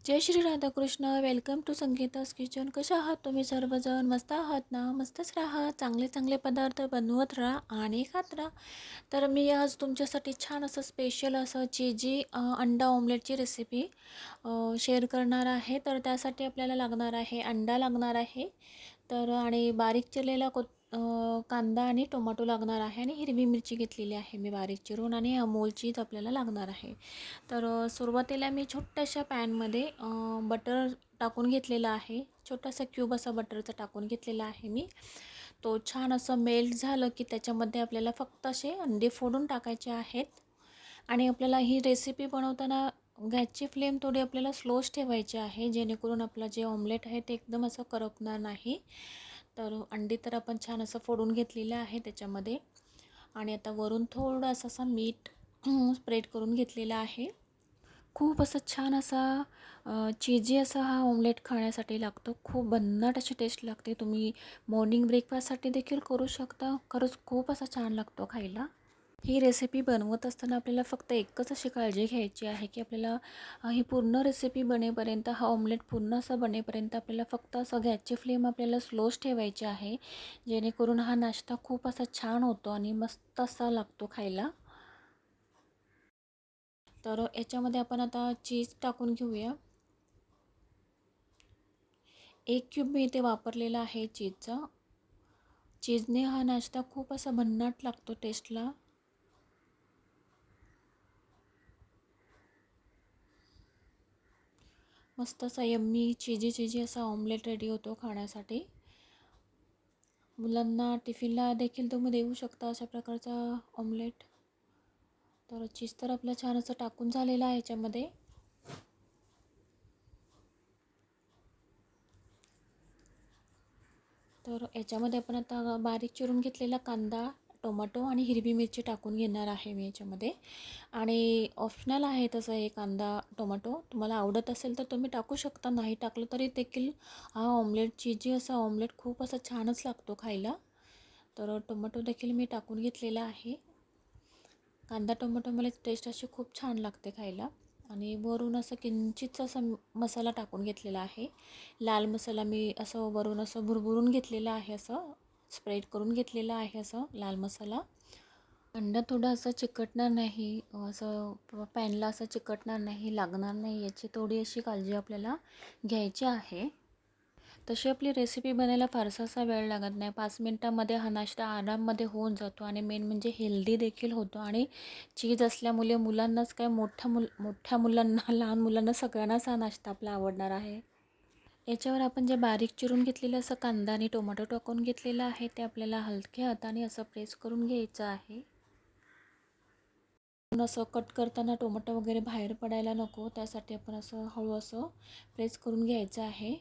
Jai Shri Radhakrishna. Welcome to Sangeeta's kitchen. कशा आहात तुम्ही सर्वजण? मस्त आहात ना? मस्तच राहा. चांगले चांगले पदार्थ बनवत राहा आणि खात राहा. तर मी आज तुमच्यासाठी छान असं स्पेशल असं चीजी अंडा ऑमलेटची रेसिपी शेअर करणार आहे. तर त्यासाठी आपल्याला लागणार आहे अंडा लागणार आहे. तर आणि बारीक चिरलेला कांदा आणि टोमॅटो लागणार आहे आणि हिरवी मिरची घेतलेली आहे मी बारीक चिरून आणि अमूल चीज आपल्याला लागणार आहे. तर सुरुवातीला मी छोट्याशा पॅनमध्ये बटर टाकून घेतलेला आहे. छोटासा क्यूब असा बटरचा टाकून घेतलेला आहे मी. तो छान असं मेल्ट झालं की त्याच्यामध्ये आपल्याला फक्त असे अंडे फोडून टाकायचे आहेत आणि आपल्याला ही रेसिपी बनवताना गॅसची फ्लेम थोडी आपल्याला स्लोच ठेवायची आहे, जेणेकरून आपलं जे ऑमलेट आहे ते एकदम असं करपणार नाही. तर अंडी तर आपण छान असं फोडून घेतलेलं आहे त्याच्यामध्ये आणि आता वरून थोडंसं असं मीठ स्प्रेड करून घेतलेला आहे. खूप असं छान असा चीजी असा हा ऑमलेट खाण्यासाठी लागतो. खूप भन्नाट अशी टेस्ट लागते. तुम्ही मॉर्निंग ब्रेकफास्टसाठी देखील करू शकता. खरंच खूप असा छान लागतो खायला. ही रेसिपी बनवत असताना आपल्याला फक्त एकच अशी काळजी घ्यायची आहे की आपल्याला ही पूर्ण रेसिपी बनेपर्यंत, हा ऑमलेट पूर्ण असा बनेपर्यंत आपल्याला फक्त असं गॅसची फ्लेम आपल्याला स्लोच ठेवायची आहे, जेणेकरून हा नाश्ता खूप असा छान होतो आणि मस्त असा लागतो खायला. तर याच्यामध्ये आपण आता चीज टाकून घेऊया. 1 क्यूब मी इथे वापरलेला आहे चीजचा. चीजने हा नाश्ता खूप असा भन्नाट लागतो टेस्टला. मस्त असा यम्मी चीजी चीजी असा ऑमलेट रेडी होतो खाण्यासाठी. मुलांना टिफिनला देखील तुम्ही देऊ शकता अशा प्रकारचा ऑमलेट. तर चीज तर आपलं छान असं टाकून झालेलं आहे याच्यामध्ये. तर याच्यामध्ये आपण आता बारीक चिरून घेतलेला कांदा, टोमॅटो आणि हिरवी मिरची टाकून घेणार आहे मी याच्यामध्ये. आणि ऑप्शनल आहे तसं हे कांदा टोमॅटो. तुम्हाला आवडत असेल तर तुम्ही टाकू शकता, नाही टाकलं तरी देखील हा ऑमलेट चीजी असा ऑमलेट खूप असा छानच लागतो खायला. तर टोमॅटो देखील मी टाकून घेतलेला आहे. कांदा टोमॅटोमुळे टेस्ट अशी खूप छान लागते खायला. आणि वरून असं किंचित असा मसाला टाकून घेतलेला आहे. लाल मसाला मी असं वरून असं भुरभुरून घेतलेला आहे, असं स्प्रेड करून घेतलेला आहे असं लाल मसाला. अंडा थोडं असं चिकटणार नाही, असं पॅनला असं चिकटणार नाही, लागणार नाही, याची थोडी अशी काळजी आपल्याला घ्यायची आहे. तशी आपली रेसिपी बनायला फारसा असा वेळ लागत नाही. 5 मिनटामध्ये हा नाश्ता आराममध्ये होऊन जातो आणि मेन म्हणजे हेल्दी देखील होतो. आणि चीज असल्यामुळे मुलांनाच काय, मोठ्या मुलांना लहान मुलांना सगळ्यांनाच हा नाश्ता आपला आवडणार आहे. याच्यावर आपण जे बारीक चिरून घेतलेलं असं कांदा आणि टोमॅटो टाकून घेतलेलं आहे, ते आपल्याला हलक्या हाताने असं प्रेस करून घ्यायचं आहे. असं कट करताना टोमॅटो वगैरे बाहेर पडायला नको, त्यासाठी आपण असं हळू असं प्रेस करून घ्यायचं आहे.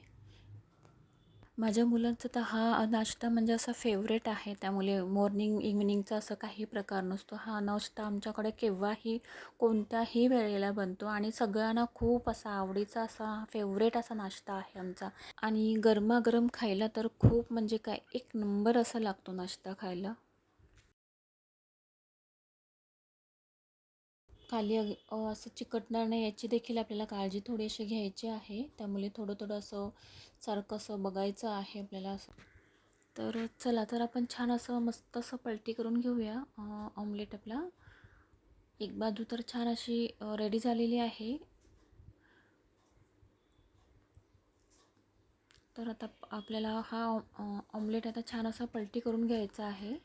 माझ्या मुलांचा तर हा नाश्ता म्हणजे असा फेवरेट आहे, त्यामुळे मॉर्निंग इव्हिनिंगचा असं काही प्रकार नसतो. हा नाश्ता आमच्याकडे केव्हाही कोणत्याही वेळेला बनतो आणि सगळ्यांना खूप असा आवडीचा असा फेवरेट असा नाश्ता आहे आमचा. आणि गरमागरम खायला तर खूप म्हणजे काय एक नंबर असा लागतो नाश्ता खायला. खाली असं चिकटणार नाही याची देखील आपल्याला काळजी थोडीशी घ्यायची आहे, त्यामुळे थोडं थोडं असं सारखं असं बघायचं आहे आपल्याला असं. तर चला, तर आपण छान असं मस्त असं पलटी करून घेऊया. ऑमलेट आपला एक बाजू तर छान अशी रेडी झालेली आहे. तर आता आपल्याला हा ऑमलेट आता छान असा पलटी करून घ्यायचा आहे.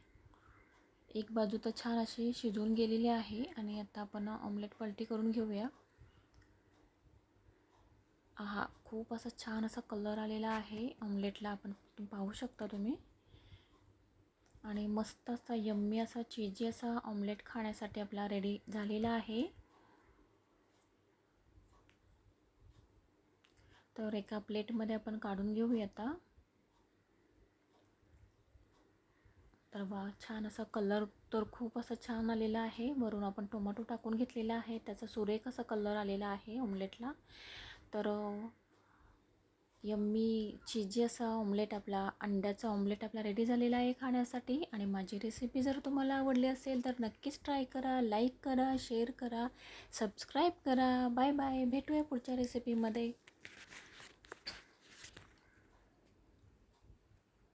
एक बाजू तर छान अशी शिजून गेलेली आहे आणि आता आपण ऑमलेट पलटी करून घेऊया. हा खूप असा छान असा कलर आलेला आहे ऑमलेटला, आपण पाहू शकता तुम्ही. आणि मस्त असा यम्मी असा चीजी असा ऑमलेट खाण्यासाठी आपला रेडी झालेला आहे. तर एका प्लेटमध्ये आपण काढून घेऊया आता. तर वा, छान असा कलर तर खूप असा छान आलेला आहे. वरून आपण टोमॅटो टाकून घेतलेला आहे, त्याचा सुरेख असा कलर आलेला आहे ऑमलेटला. तर यम्मी चीजी असा ऑमलेट आपला अंड्याचा ऑमलेट आपला रेडी झालेला आहे खाण्यासाठी. आणि माझी रेसिपी जर तुम्हाला आवडली असेल तर नक्कीच ट्राय करा, लाईक करा, शेअर करा, सबस्क्राईब करा. Bye bye. भेटूया पुढच्या रेसिपीमध्ये.